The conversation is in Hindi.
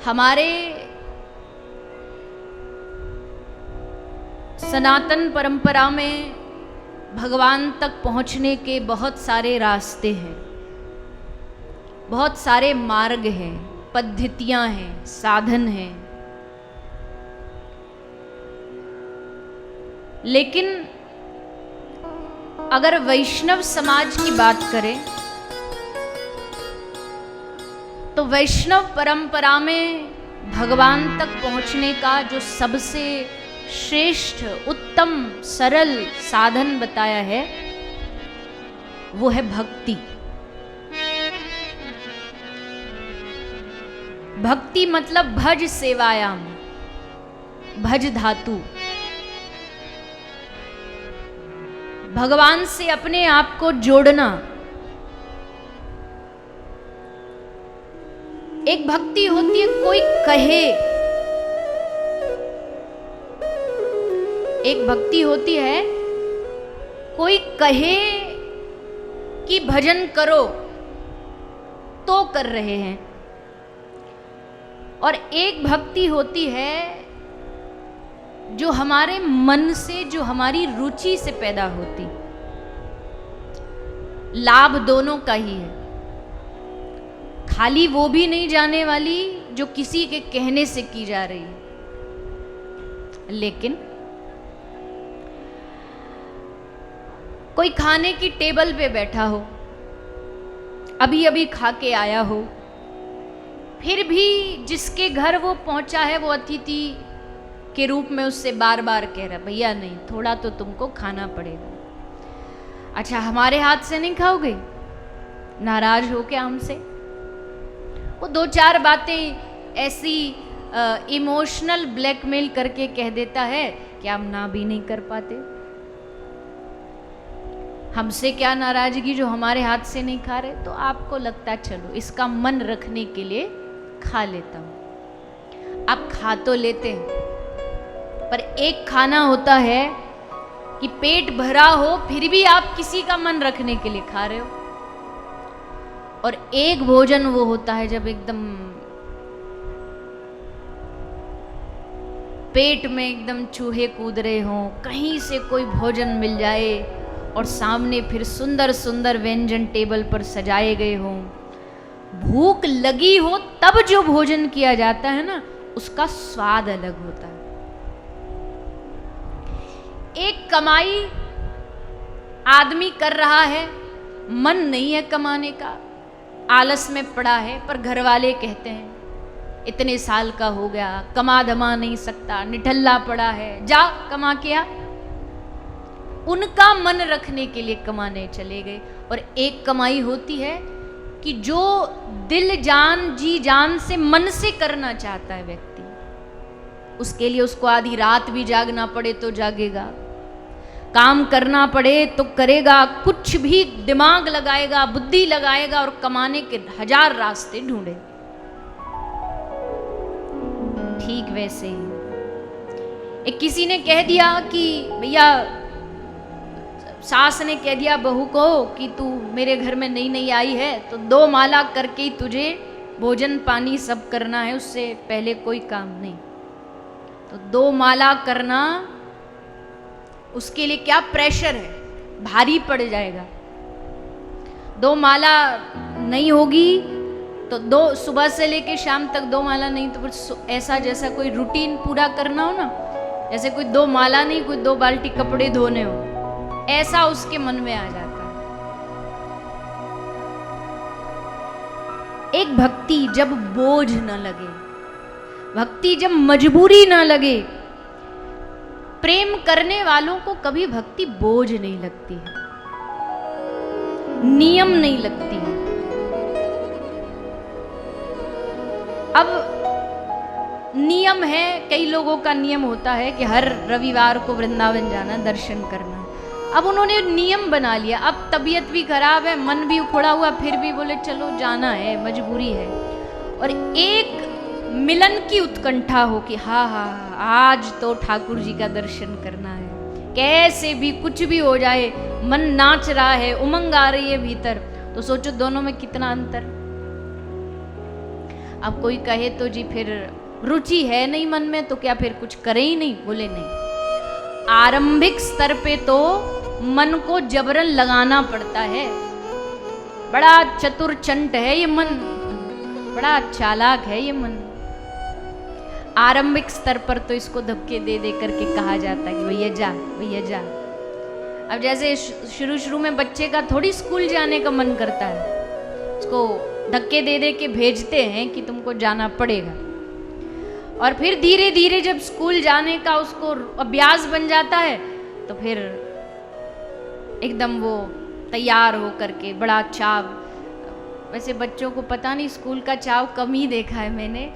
हमारे सनातन परंपरा में भगवान तक पहुंचने के बहुत सारे रास्ते हैं, बहुत सारे मार्ग हैं, पद्धतियां हैं, साधन हैं। लेकिन अगर वैष्णव समाज की बात करें तो वैष्णव परंपरा में भगवान तक पहुंचने का जो सबसे श्रेष्ठ, उत्तम, सरल साधन बताया है वो है भक्ति। भक्ति मतलब भज सेवायाम, भज धातु। भगवान से अपने आप को जोड़ना। एक भक्ति होती है कोई कहे, एक भक्ति होती है कोई कहे कि भजन करो तो कर रहे हैं, और एक भक्ति होती है जो हमारे मन से, जो हमारी रुचि से पैदा होती। लाभ दोनों का ही है, खाली वो भी नहीं जाने वाली जो किसी के कहने से की जा रही है। लेकिन कोई खाने की टेबल पे बैठा हो, अभी अभी खा के आया हो, फिर भी जिसके घर वो पहुंचा है वो अतिथि के रूप में उससे बार बार कह रहा, भैया नहीं, थोड़ा तो तुमको खाना पड़ेगा। अच्छा, हमारे हाथ से नहीं खाओगे? नाराज हो क्या हमसे? वो दो चार बातें ऐसी इमोशनल ब्लैकमेल करके कह देता है कि हम ना भी नहीं कर पाते। हमसे क्या नाराजगी जो हमारे हाथ से नहीं खा रहे, तो आपको लगता चलो इसका मन रखने के लिए खा लेता हूं। आप खा तो लेते हैं, पर एक खाना होता है कि पेट भरा हो फिर भी आप किसी का मन रखने के लिए खा रहे हो, और एक भोजन वो होता है जब एकदम पेट में एकदम चूहे कूद रहे हों, कहीं से कोई भोजन मिल जाए और सामने फिर सुंदर सुंदर व्यंजन टेबल पर सजाए गए हों, भूख लगी हो तब जो भोजन किया जाता है ना, उसका स्वाद अलग होता है। एक कमाई आदमी कर रहा है, मन नहीं है कमाने का, आलस में पड़ा है, पर घर वाले कहते हैं इतने साल का हो गया, कमा धमा नहीं सकता, निठल्ला पड़ा है, जा कमा के आ। उनका मन रखने के लिए कमाने चले गए। और एक कमाई होती है कि जो दिल जान जी जान से, मन से करना चाहता है व्यक्ति, उसके लिए उसको आधी रात भी जागना पड़े तो जागेगा, काम करना पड़े तो करेगा, कुछ भी दिमाग लगाएगा, बुद्धि लगाएगा और कमाने के 1000 रास्ते ढूंढे। ठीक वैसे ही एक किसी ने कह दिया कि भैया, सास ने कह दिया बहू को कि तू मेरे घर में नई नई आई है तो 2 माला करके ही तुझे भोजन पानी सब करना है, उससे पहले कोई काम नहीं। तो 2 माला करना, उसके लिए क्या प्रेशर है, भारी पड़ जाएगा। 2 माला नहीं होगी तो 2 सुबह से लेके शाम तक 2 माला नहीं तो फिर ऐसा जैसा कोई रूटीन पूरा करना हो ना, जैसे कोई 2 माला नहीं, कोई 2 बाल्टी कपड़े धोने हो, ऐसा उसके मन में आ जाता है। एक भक्ति जब बोझ न लगे, भक्ति जब मजबूरी न लगे, प्रेम करने वालों को कभी भक्ति बोझ नहीं लगती है, नियम नहीं लगती है। अब नियम है, कई लोगों का नियम होता है कि हर रविवार को वृंदावन जाना, दर्शन करना। अब उन्होंने नियम बना लिया, अब तबीयत भी खराब है, मन भी उखड़ा हुआ, फिर भी बोले चलो जाना है, मजबूरी है। और एक मिलन की उत्कंठा हो कि हाँ हाँ आज तो ठाकुर जी का दर्शन करना है, कैसे भी कुछ भी हो जाए, मन नाच रहा है, उमंग आ रही है भीतर, तो सोचो दोनों में कितना अंतर। अब कोई कहे तो जी फिर रुचि है नहीं मन में तो क्या फिर कुछ करे ही नहीं? बोले नहीं, आरंभिक स्तर पे तो मन को जबरन लगाना पड़ता है। बड़ा चतुर चंट है ये मन, बड़ा चालाक है ये मन। आरंभिक स्तर पर तो इसको धक्के दे दे करके कहा जाता है कि भैया जा, भैया जा। अब जैसे शुरू शुरू में बच्चे का थोड़ी स्कूल जाने का मन करता है, उसको धक्के दे दे के भेजते हैं कि तुमको जाना पड़ेगा। और फिर धीरे धीरे जब स्कूल जाने का उसको अभ्यास बन जाता है तो फिर एकदम वो तैयार हो करके बड़ा चाव। वैसे बच्चों को पता नहीं, स्कूल का चाव कम ही देखा है मैंने।